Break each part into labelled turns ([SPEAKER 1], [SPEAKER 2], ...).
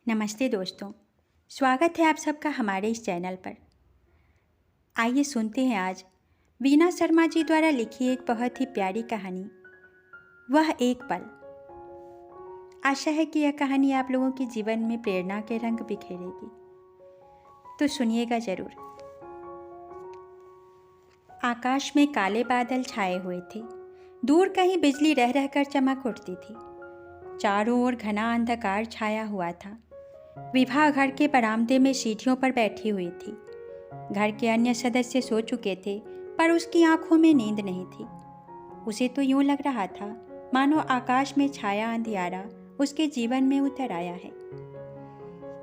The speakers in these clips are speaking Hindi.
[SPEAKER 1] नमस्ते दोस्तों, स्वागत है आप सबका हमारे इस चैनल पर। आइए सुनते हैं आज वीना शर्मा जी द्वारा लिखी एक बहुत ही प्यारी कहानी, वह एक पल। आशा है कि यह कहानी आप लोगों के जीवन में प्रेरणा के रंग बिखेरेगी, तो सुनिएगा जरूर। आकाश में काले बादल छाए हुए थे। दूर कहीं बिजली रह रहकर चमक उठती थी। चारों ओर घना अंधकार छाया हुआ था। विभा घर के बरामदे में सीढ़ियों पर बैठी हुई थी। घर के अन्य सदस्य सो चुके थे, पर उसकी आंखों में नींद नहीं थी। उसे तो यूं लग रहा था मानो आकाश में छाया अंधियारा उसके जीवन में उतर आया है।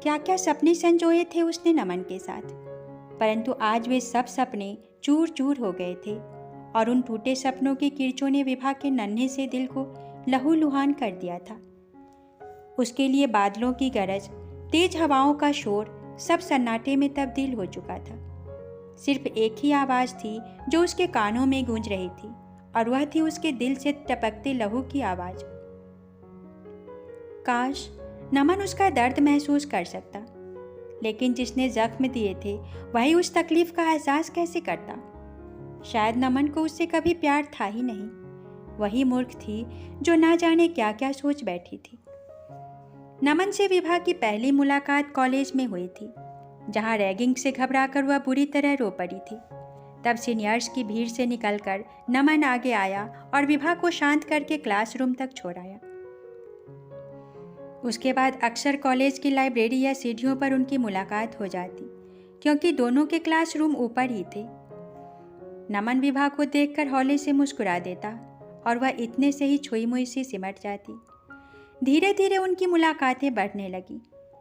[SPEAKER 1] क्या क्या सपने संजोए थे उसने नमन के साथ, परंतु आज वे सब सपने चूर चूर हो गए थे और उन टूटे सपनों के किरचों ने विभा के नन्हे से दिल को लहूलुहान कर दिया था। उसके लिए बादलों की गरज, तेज हवाओं का शोर सब सन्नाटे में तब्दील हो चुका था। सिर्फ एक ही आवाज़ थी जो उसके कानों में गूंज रही थी, और वह थी उसके दिल से टपकते लहू की आवाज़। काश नमन उसका दर्द महसूस कर सकता, लेकिन जिसने जख्म दिए थे वही उस तकलीफ का एहसास कैसे करता। शायद नमन को उससे कभी प्यार था ही नहीं। वही मूर्ख थी जो ना जाने क्या क्या सोच बैठी थी। नमन से विभा की पहली मुलाकात कॉलेज में हुई थी, जहां रैगिंग से घबराकर वह बुरी तरह रो पड़ी थी। तब सीनियर्स की भीड़ से निकलकर नमन आगे आया और विभा को शांत करके क्लासरूम तक छोड़ाया। उसके बाद अक्सर कॉलेज की लाइब्रेरी या सीढ़ियों पर उनकी मुलाकात हो जाती, क्योंकि दोनों के क्लासरूम ऊपर ही थे। नमन विभा को देखकर हौले से मुस्कुरा देता और वह इतने से ही छुई मुई सी सिमट जाती। धीरे धीरे उनकी मुलाकातें बढ़ने लगी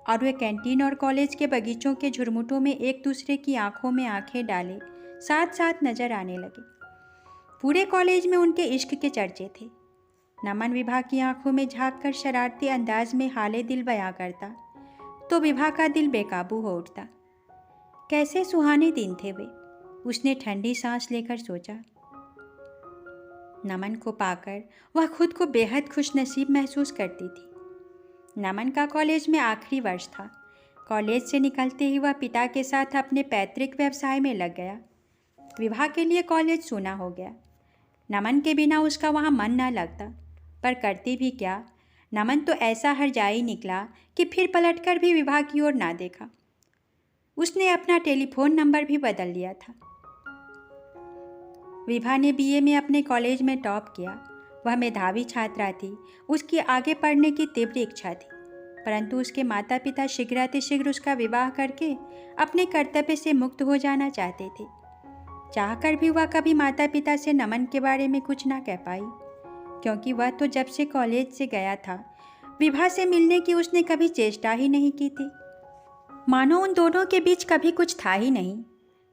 [SPEAKER 1] और वे कैंटीन और कॉलेज के बगीचों के झुरमुटों में एक दूसरे की आंखों में आंखें डाले साथ साथ नजर आने लगे। पूरे कॉलेज में उनके इश्क के चर्चे थे। नमन विभा की आंखों में झांक कर शरारती अंदाज में हाले दिल बयां करता, तो विभा का दिल बेकाबू हो उठता। कैसे सुहाने दिन थे वे, उसने ठंडी सांस लेकर सोचा। नमन को पाकर वह खुद को बेहद खुशनसीब महसूस करती थी। नमन का कॉलेज में आखिरी वर्ष था। कॉलेज से निकलते ही वह पिता के साथ अपने पैतृक व्यवसाय में लग गया। विभा के लिए कॉलेज सूना हो गया। नमन के बिना उसका वहाँ मन न लगता, पर करती भी क्या। नमन तो ऐसा हरजाई निकला कि फिर पलटकर भी विभा की ओर ना देखा। उसने अपना टेलीफोन नंबर भी बदल लिया था। विभा ने बीए में अपने कॉलेज में टॉप किया। वह मेधावी छात्रा थी। उसकी आगे पढ़ने की तीव्र इच्छा थी, परंतु उसके माता पिता शीघ्रातिशीघ्र उसका विवाह करके अपने कर्तव्य से मुक्त हो जाना चाहते थे। चाहकर भी वह कभी माता पिता से नमन के बारे में कुछ ना कह पाई, क्योंकि वह तो जब से कॉलेज से गया था विभा से मिलने की उसने कभी चेष्टा ही नहीं की थी। मानो उन दोनों के बीच कभी कुछ था ही नहीं।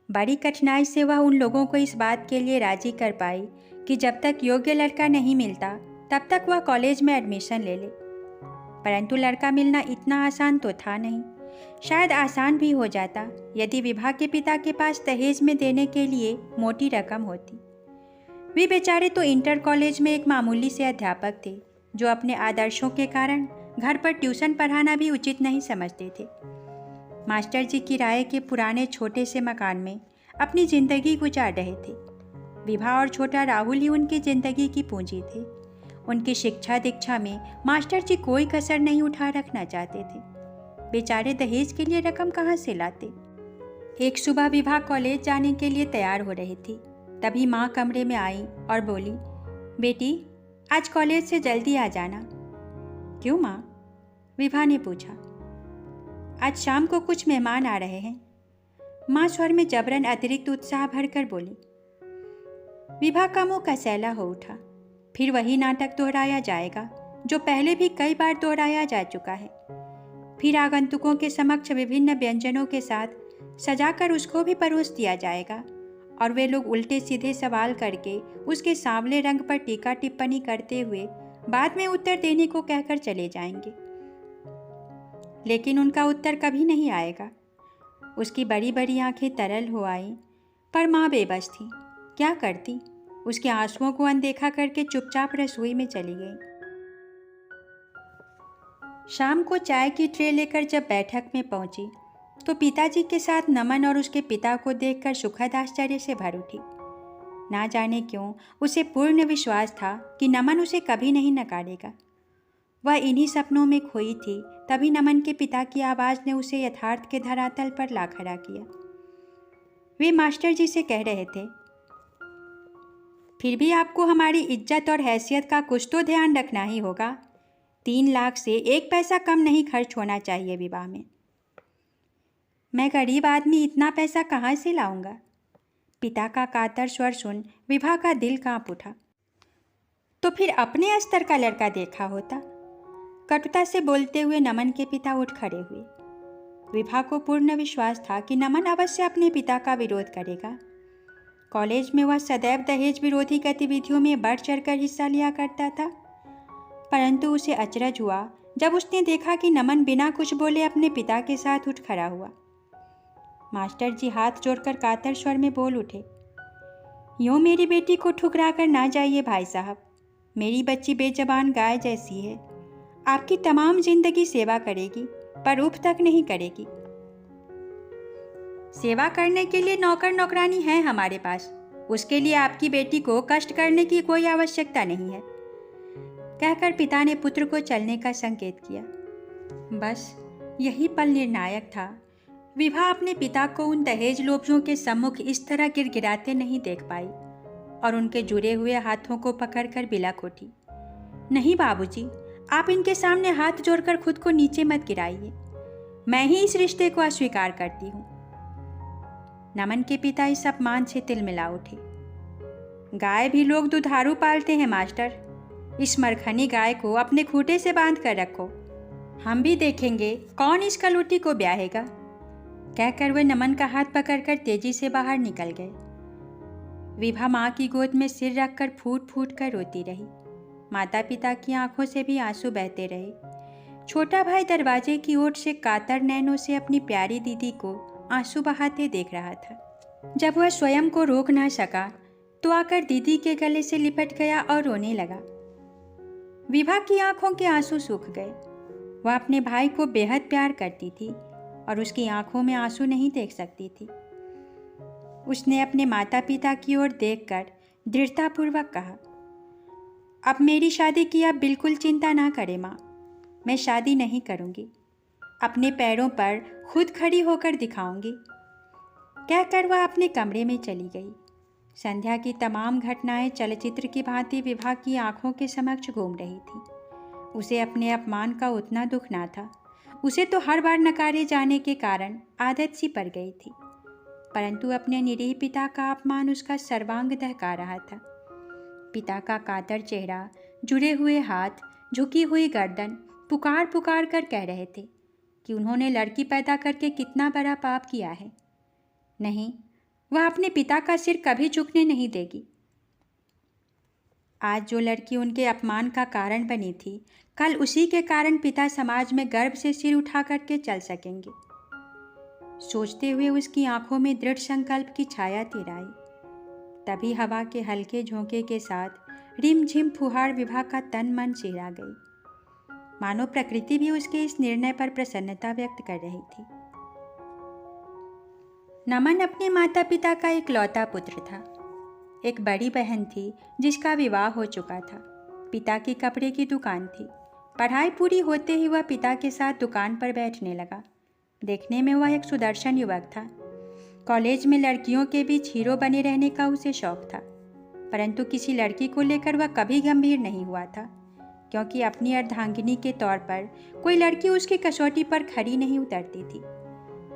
[SPEAKER 1] बड़ी कठिनाई से वह उन लोगों को इस बात के लिए राजी कर पाई कि जब तक योग्य लड़का नहीं मिलता तब तक वह कॉलेज में एडमिशन ले ले। परंतु लड़का मिलना इतना आसान तो था नहीं। शायद आसान भी हो जाता यदि विभा के पिता के पास दहेज में देने के लिए मोटी रकम होती। वे बेचारे तो इंटर कॉलेज में एक मामूली से अध्यापक थे, जो अपने आदर्शों के कारण घर पर ट्यूशन पढ़ाना भी उचित नहीं समझते थे। मास्टर जी किराए के पुराने छोटे से मकान में अपनी जिंदगी गुजार रहे थे। विभा और छोटा राहुल ही उनकी जिंदगी की पूंजी थे। उनकी शिक्षा दीक्षा में मास्टर जी कोई कसर नहीं उठा रखना चाहते थे। बेचारे दहेज के लिए रकम कहाँ से लाते। एक सुबह विभा कॉलेज जाने के लिए तैयार हो रही थी, तभी माँ कमरे में आई और बोली, बेटी आज कॉलेज से जल्दी आ जाना। क्यों माँ? विभा ने पूछा। आज शाम को कुछ मेहमान आ रहे हैं, माँ स्वर में जबरन अतिरिक्त उत्साह भरकर बोली। विभा का मुंह कसैला हो उठा। फिर वही नाटक दोहराया जाएगा जो पहले भी कई बार दोहराया जा चुका है। फिर आगंतुकों के समक्ष विभिन्न व्यंजनों के साथ सजाकर उसको भी परोस दिया जाएगा और वे लोग उल्टे सीधे सवाल करके उसके सांवले रंग पर टीका टिप्पणी करते हुए बाद में उत्तर देने को कहकर चले जाएंगे। लेकिन उनका उत्तर कभी नहीं आएगा। उसकी बड़ी बड़ी आंखें तरल हो आईं, पर माँ बेबस थी। क्या करती? उसके आंसुओं को अनदेखा करके चुपचाप रसोई में चली गई। शाम को चाय की ट्रे लेकर जब बैठक में पहुंची तो पिताजी के साथ नमन और उसके पिता को देखकर सुखद आश्चर्य से भर उठी। ना जाने क्यों उसे पूर्ण विश्वास था कि नमन उसे कभी नहीं नकारेगा। वह इन्हीं सपनों में खोई थी, तभी नमन के पिता की आवाज़ ने उसे यथार्थ के धरातल पर ला खड़ा किया। वे मास्टर जी से कह रहे थे, फिर भी आपको हमारी इज्जत और हैसियत का कुछ तो ध्यान रखना ही होगा। 3 लाख से 1 पैसा कम नहीं खर्च होना चाहिए विवाह में। मैं गरीब आदमी इतना पैसा कहाँ से लाऊंगा? पिता का कातर स्वर सुन विभा का दिल कांप उठा। तो फिर अपने स्तर का लड़का देखा होता। कटुता से बोलते हुए नमन के पिता उठ खड़े हुए। विभा को पूर्ण विश्वास था कि नमन अवश्य अपने पिता का विरोध करेगा। कॉलेज में वह सदैव दहेज विरोधी गतिविधियों में बढ़ चढ़कर हिस्सा लिया करता था, परंतु उसे अचरज हुआ जब उसने देखा कि नमन बिना कुछ बोले अपने पिता के साथ उठ खड़ा हुआ। मास्टर जी हाथ जोड़कर कातर स्वर में बोल उठे, यूँ मेरी बेटी को ठुकरा कर ना जाइए भाई साहब। मेरी बच्ची बेजबान गाय जैसी है। आपकी तमाम जिंदगी सेवा करेगी पर उफ तक नहीं करेगी। सेवा करने के लिए नौकर नौकरानी है हमारे पास, उसके लिए आपकी बेटी को कष्ट करने की कोई आवश्यकता नहीं है, कहकर पिता ने पुत्र को चलने का संकेत किया। बस यही पल निर्णायक था। विभा अपने पिता को उन दहेज लोभियों के सम्मुख इस तरह गिड़गिड़ाते नहीं देख पाई और उनके जुड़े हुए हाथों को पकड़कर बिलख उठी। नहीं बाबूजी, आप इनके सामने हाथ जोड़कर खुद को नीचे मत गिराइए। मैं ही इस रिश्ते को अस्वीकार करती हूँ। नमन के पिता इस अपमान से तिलमिला उठे। गाय भी लोग दुधारू पालते हैं मास्टर। इस मरखनी गाय को अपने खूंटे से बांध कर रखो, हम भी देखेंगे कौन इस कलौटी को ब्याहेगा, कहकर वे नमन का हाथ पकड़कर तेजी से बाहर निकल गए। विभा माँ की गोद में सिर रखकर फूट फूट कर रोती रही। माता पिता की आंखों से भी आंसू बहते रहे। छोटा भाई दरवाजे की ओर से कातर नैनों से अपनी प्यारी दीदी को आंसू बहाते देख रहा था। जब वह स्वयं को रोक ना सका तो आकर दीदी के गले से लिपट गया और रोने लगा। विभा की आंखों के आंसू सूख गए। वह अपने भाई को बेहद प्यार करती थी और उसकी आंखों में आंसू नहीं देख सकती थी। उसने अपने माता पिता की ओर देखकर दृढ़तापूर्वक कहा, अब मेरी शादी की आप बिल्कुल चिंता ना करें माँ, मैं शादी नहीं करूँगी, अपने पैरों पर खुद खड़ी होकर दिखाऊंगी, कहकर वह अपने कमरे में चली गई। संध्या की तमाम घटनाएं चलचित्र की भांति विभा की आंखों के समक्ष घूम रही थी। उसे अपने अपमान का उतना दुख ना था। उसे तो हर बार नकारे जाने के कारण आदत सी पड़ गई थी, परंतु अपने निरीह पिता का अपमान उसका सर्वांग दहका रहा था। पिता का कातर चेहरा, जुड़े हुए हाथ, झुकी हुई गर्दन पुकार पुकार कर कह रहे थे कि उन्होंने लड़की पैदा करके कितना बड़ा पाप किया है। नहीं, वह अपने पिता का सिर कभी झुकने नहीं देगी। आज जो लड़की उनके अपमान का कारण बनी थी, कल उसी के कारण पिता समाज में गर्व से सिर उठा करके चल सकेंगे। सोचते हुए उसकी आंखों में दृढ़ संकल्प की छाया तिराई। तभी हवा के हल्के झोंके के साथ रिमझिम फुहार विभा का तन मन सिहरा गई। मानो प्रकृति भी उसके इस निर्णय पर प्रसन्नता व्यक्त कर रही थी। नमन अपने माता पिता का इकलौता पुत्र था। एक बड़ी बहन थी जिसका विवाह हो चुका था। पिता की कपड़े की दुकान थी। पढ़ाई पूरी होते ही वह पिता के साथ दुकान पर बैठने लगा। देखने में वह एक सुदर्शन युवक था। कॉलेज में लड़कियों के बीच हीरो बने रहने का उसे शौक था, परंतु किसी लड़की को लेकर वह कभी गंभीर नहीं हुआ था, क्योंकि अपनी अर्धांगिनी के तौर पर कोई लड़की उसकी कसौटी पर खरी नहीं उतरती थी।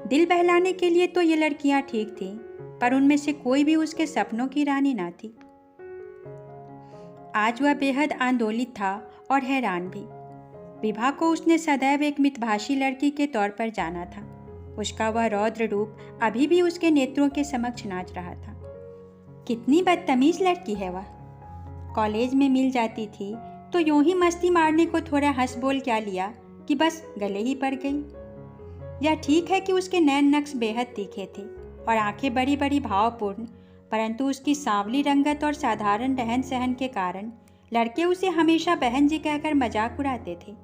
[SPEAKER 1] दिल बहलाने के लिए तो ये लड़कियां ठीक थीं, पर उनमें से कोई भी उसके सपनों की रानी ना थी। आज वह बेहद आंदोलित था और हैरान भी। विभा को उसने सदैव एक मितभाषी लड़की के तौर पर जाना था। उसका वह रौद्र रूप अभी भी उसके नेत्रों के समक्ष नाच रहा था। कितनी बदतमीज लड़की है वह। कॉलेज में मिल जाती थी तो यूं ही मस्ती मारने को थोड़ा हंस बोल क्या लिया कि बस गले ही पड़ गई। यह ठीक है कि उसके नैन नक्श बेहद तीखे थे और आंखें बड़ी बड़ी भावपूर्ण, परंतु उसकी सांवली रंगत और साधारण रहन सहन के कारण लड़के उसे हमेशा बहन जी कहकर मजाक उड़ाते थे।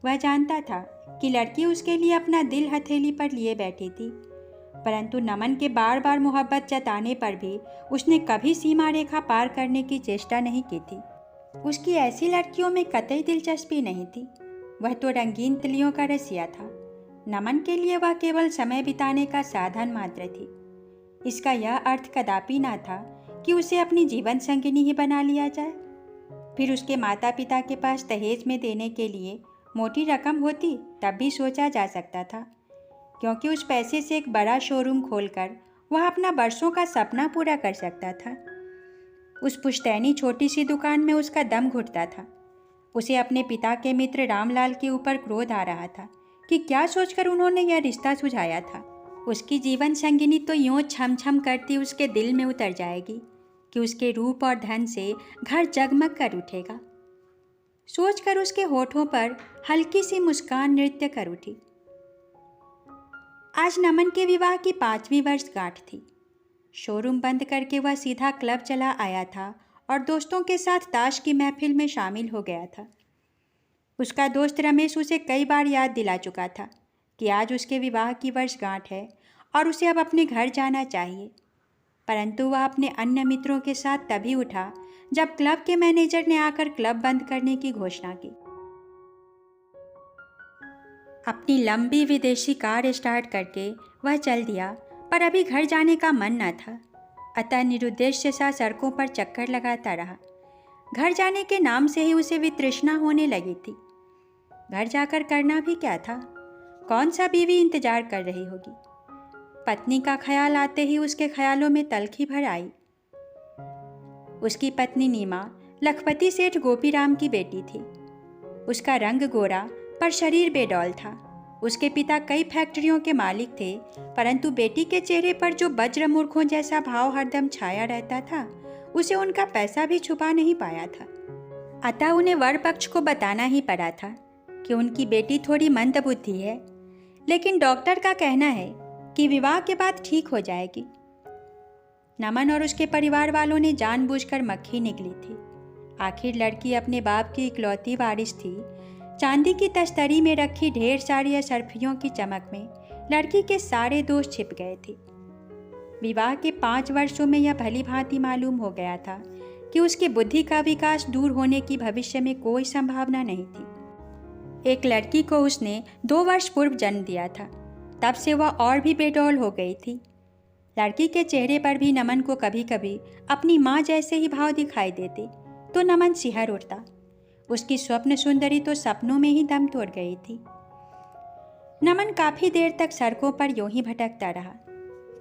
[SPEAKER 1] वह जानता था कि लड़की उसके लिए अपना दिल हथेली पर लिए बैठी थी, परंतु नमन के बार बार मोहब्बत जताने पर भी उसने कभी सीमा रेखा पार करने की चेष्टा नहीं की थी। उसकी ऐसी लड़कियों में कतई दिलचस्पी नहीं थी। वह तो रंगीन तिलियों का रसिया था। नमन के लिए वह केवल समय बिताने का साधन मात्र थी। इसका यह अर्थ कदापि ना था कि उसे अपनी जीवन संगिनी ही बना लिया जाए। फिर उसके माता पिता के पास दहेज में देने के लिए मोटी रकम होती तब भी सोचा जा सकता था, क्योंकि उस पैसे से एक बड़ा शोरूम खोलकर वह अपना बरसों का सपना पूरा कर सकता था। उस पुश्तैनी छोटी सी दुकान में उसका दम घुटता था। उसे अपने पिता के मित्र रामलाल के ऊपर क्रोध आ रहा था कि क्या सोचकर उन्होंने यह रिश्ता सुझाया था। उसकी जीवन संगिनी तो यूं छम छम करती उसके दिल में उतर जाएगी कि उसके रूप और धन से घर जगमग कर उठेगा। सोचकर उसके होठों पर हल्की सी मुस्कान नृत्य कर उठी। आज नमन के विवाह की 5वीं वर्षगांठ थी। शोरूम बंद करके वह सीधा क्लब चला आया था और दोस्तों के साथ ताश की महफिल में शामिल हो गया था। उसका दोस्त रमेश उसे कई बार याद दिला चुका था कि आज उसके विवाह की वर्षगांठ है और उसे अब अपने घर जाना चाहिए, परंतु वह अपने अन्य मित्रों के साथ तभी उठा जब क्लब के मैनेजर ने आकर क्लब बंद करने की घोषणा की। अपनी लंबी विदेशी कार स्टार्ट करके वह चल दिया, पर अभी घर जाने का मन न था, अतः निरुद्देश्य सा सड़कों पर चक्कर लगाता रहा। घर जाने के नाम से ही उसे वितृष्णा होने लगी थी। घर जाकर करना भी क्या था? कौन सा बीवी इंतजार कर रही होगी? पत्नी का ख्याल आते ही उसके ख्यालों में तलखी भर आई। उसकी पत्नी नीमा लखपति सेठ गोपीराम की बेटी थी। उसका रंग गोरा पर शरीर बेडौल था। उसके पिता कई फैक्ट्रियों के मालिक थे, परंतु बेटी के चेहरे पर जो वज्र मूर्खों जैसा भाव हरदम छाया रहता था, उसे उनका पैसा भी छुपा नहीं पाया था। अतः उन्हें वर पक्ष को बताना ही पड़ा था कि उनकी बेटी थोड़ी मंदबुद्धि है, लेकिन डॉक्टर का कहना है कि विवाह के बाद ठीक हो जाएगी। नमन और उसके परिवार वालों ने जानबूझकर मक्खी निकली थी। आखिर लड़की अपने बाप की इकलौती वारिस थी। चांदी की तस्तरी में रखी ढेर सारी असरफियों की चमक में लड़की के सारे दोष छिप गए थे। विवाह के 5 वर्षों में यह भली भांति मालूम हो गया था कि उसकी बुद्धि का विकास दूर होने की भविष्य में कोई संभावना नहीं थी। एक लड़की को उसने 2 वर्ष पूर्व जन्म दिया था, तब से वह और भी बेडौल हो गई थी। लड़की के चेहरे पर भी नमन को कभी कभी अपनी माँ जैसे ही भाव दिखाई देते तो नमन सिहर उठता। उसकी स्वप्न सुंदरी तो सपनों में ही दम तोड़ गई थी। नमन काफी देर तक सड़कों पर यूं ही भटकता रहा।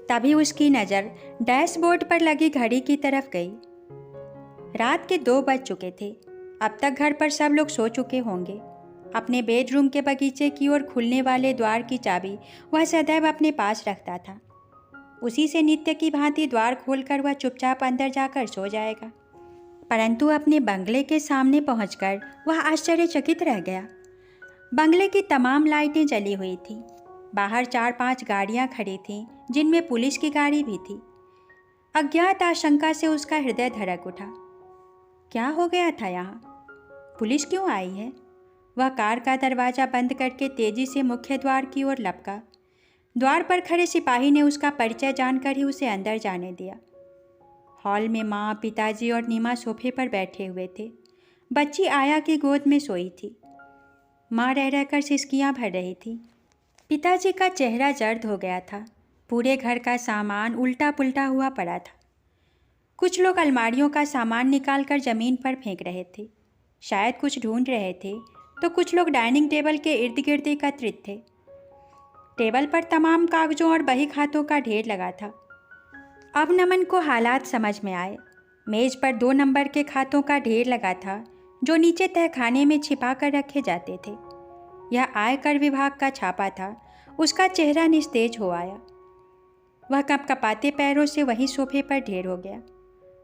[SPEAKER 1] तभी उसकी नज़र डैशबोर्ड पर लगी घड़ी की तरफ गई। रात के 2 बज चुके थे। अब तक घर पर सब लोग सो चुके होंगे। अपने बेडरूम के बगीचे की ओर खुलने वाले द्वार की चाबी वह सदैव अपने पास रखता था। उसी से नित्य की भांति द्वार खोलकर वह चुपचाप अंदर जाकर सो जाएगा। परंतु अपने बंगले के सामने पहुंचकर वह आश्चर्यचकित रह गया। बंगले की तमाम लाइटें जली हुई थीं। बाहर 4-5 गाड़ियां खड़ी थीं, जिनमें पुलिस की गाड़ी भी थी। अज्ञात आशंका से उसका हृदय धड़क उठा। क्या हो गया था यहाँ? पुलिस क्यों आई है? वह कार का दरवाज़ा बंद करके तेजी से मुख्य द्वार की ओर लपका। द्वार पर खड़े सिपाही ने उसका परिचय जानकर ही उसे अंदर जाने दिया। हॉल में माँ, पिताजी और नीमा सोफे पर बैठे हुए थे। बच्ची आया की गोद में सोई थी। माँ रह रहकर सिसकियाँ भर रही थी। पिताजी का चेहरा जर्द हो गया था। पूरे घर का सामान उल्टा पुल्टा हुआ पड़ा था। कुछ लोग अलमारियों का सामान निकालकर ज़मीन पर फेंक रहे थे। शायद कुछ ढूंढ रहे थे, तो कुछ लोग डाइनिंग टेबल के इर्द गिर्द एकत्रित थे। टेबल पर तमाम कागजों और बही खातों का ढेर लगा था। अब नमन को हालात समझ में आए। मेज पर 2 नंबर के खातों का ढेर लगा था, जो नीचे तहखाने में छिपा कर रखे जाते थे। यह आयकर विभाग का छापा था। उसका चेहरा निस्तेज हो आया। वह कपकपाते पैरों से वहीं सोफे पर ढेर हो गया।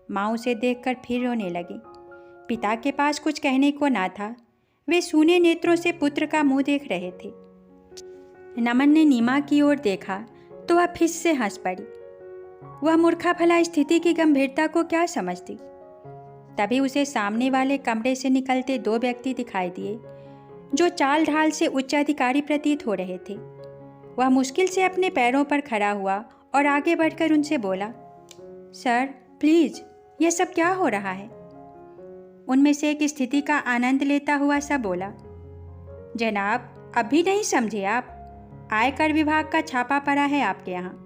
[SPEAKER 1] माँ उसे देखकर फिर रोने लगी। पिता के पास कुछ कहने को ना था। वे सूने नेत्रों से पुत्र का मुंह देख रहे थे। नमन ने नीमा की ओर देखा तो वह फिस से हंस पड़ी। वह मूर्खा भला स्थिति की गंभीरता को क्या समझती। तभी उसे सामने वाले कमरे से निकलते 2 व्यक्ति दिखाई दिए, जो चाल ढाल से उच्चाधिकारी प्रतीत हो रहे थे। वह मुश्किल से अपने पैरों पर खड़ा हुआ और आगे बढ़कर उनसे बोला, सर प्लीज़, यह सब क्या हो रहा है? उनमें से एक स्थिति का आनंद लेता हुआ सा बोला, जनाब अभी नहीं समझे आप, आयकर विभाग का छापा पड़ा है आपके यहाँ।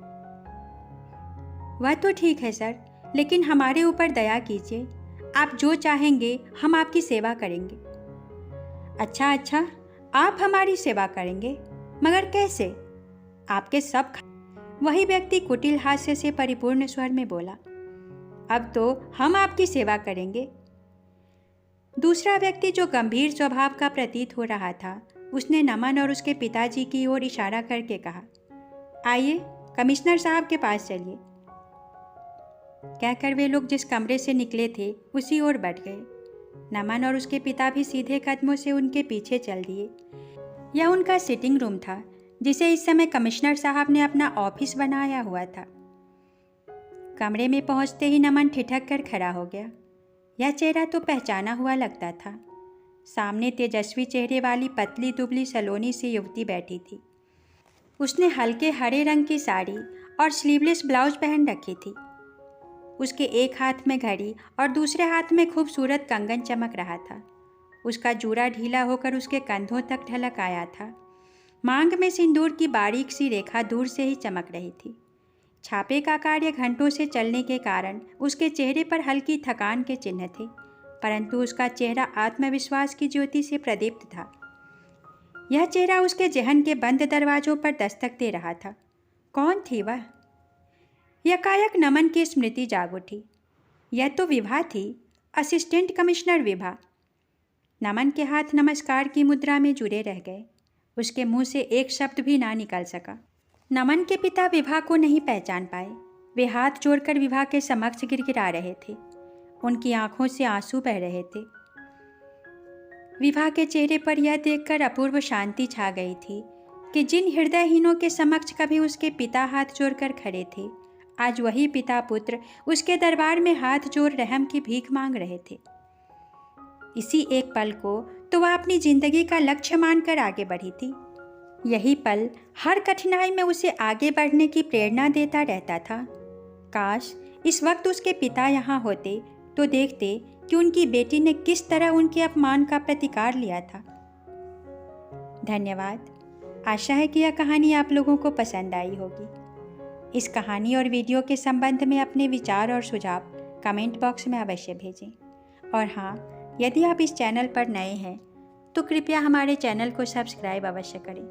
[SPEAKER 1] वह तो ठीक है सर, लेकिन हमारे ऊपर दया कीजिए, आप जो चाहेंगे हम आपकी सेवा करेंगे। अच्छा अच्छा, आप हमारी सेवा करेंगे, मगर कैसे? आपके सब वही व्यक्ति कुटिल हास्य से परिपूर्ण स्वर में बोला, अब तो हम आपकी सेवा करेंगे। दूसरा व्यक्ति जो गंभीर स्वभाव का प्रतीत हो रहा था, उसने नमन और उसके पिताजी की ओर इशारा करके कहा, आइए कमिश्नर साहब के पास चलिए। कहकर वे लोग जिस कमरे से निकले थे उसी ओर बढ़ गए। नमन और उसके पिता भी सीधे कदमों से उनके पीछे चल दिए। यह उनका सिटिंग रूम था, जिसे इस समय कमिश्नर साहब ने अपना ऑफिस बनाया हुआ था। कमरे में पहुंचते ही नमन ठिठक कर खड़ा हो गया। यह चेहरा तो पहचाना हुआ लगता था। सामने तेजस्वी चेहरे वाली पतली दुबली सलोनी सी युवती बैठी थी। उसने हल्के हरे रंग की साड़ी और स्लीवलेस ब्लाउज पहन रखी थी। उसके एक हाथ में घड़ी और दूसरे हाथ में खूबसूरत कंगन चमक रहा था। उसका जूड़ा ढीला होकर उसके कंधों तक ढलक आया था। मांग में सिंदूर की बारीक सी रेखा दूर से ही चमक रही थी। छापे का कार्य घंटों से चलने के कारण उसके चेहरे पर हल्की थकान के चिन्ह थे, परंतु उसका चेहरा आत्मविश्वास की ज्योति से प्रदीप्त था। यह चेहरा उसके जहन के बंद दरवाजों पर दस्तक दे रहा था। कौन थी वह? यकायक नमन की स्मृति जाग उठी। यह तो विभा थी, असिस्टेंट कमिश्नर विभा। नमन के हाथ नमस्कार की मुद्रा में जुड़े रह गए। उसके मुंह से एक शब्द भी ना निकल सका। नमन के पिता विभा को नहीं पहचान पाए। वे हाथ जोड़कर विभा के समक्ष गिड़गिड़ा रहे थे। उनकी आंखों से आंसू बह रहे थे। विभा के चेहरे पर यह देखकर अपूर्व शांति छा गई थी कि जिन हृदयहीनों के समक्ष कभी उसके पिता हाथ जोड़कर खड़े थे, आज वही पिता पुत्र उसके दरबार में हाथ जोड़ रहम की भीख मांग रहे थे। इसी एक पल को तो वह अपनी जिंदगी का लक्ष्य मानकर आगे बढ़ी थी। यही पल हर कठिनाई में उसे आगे बढ़ने की प्रेरणा देता रहता था। काश इस वक्त उसके पिता यहाँ होते तो देखते कि उनकी बेटी ने किस तरह उनके अपमान का प्रतिकार लिया था। धन्यवाद। आशा है कि यह कहानी आप लोगों को पसंद आई होगी। इस कहानी और वीडियो के संबंध में अपने विचार और सुझाव कमेंट बॉक्स में अवश्य भेजें। और हाँ, यदि आप इस चैनल पर नए हैं तो कृपया हमारे चैनल को सब्सक्राइब अवश्य करें।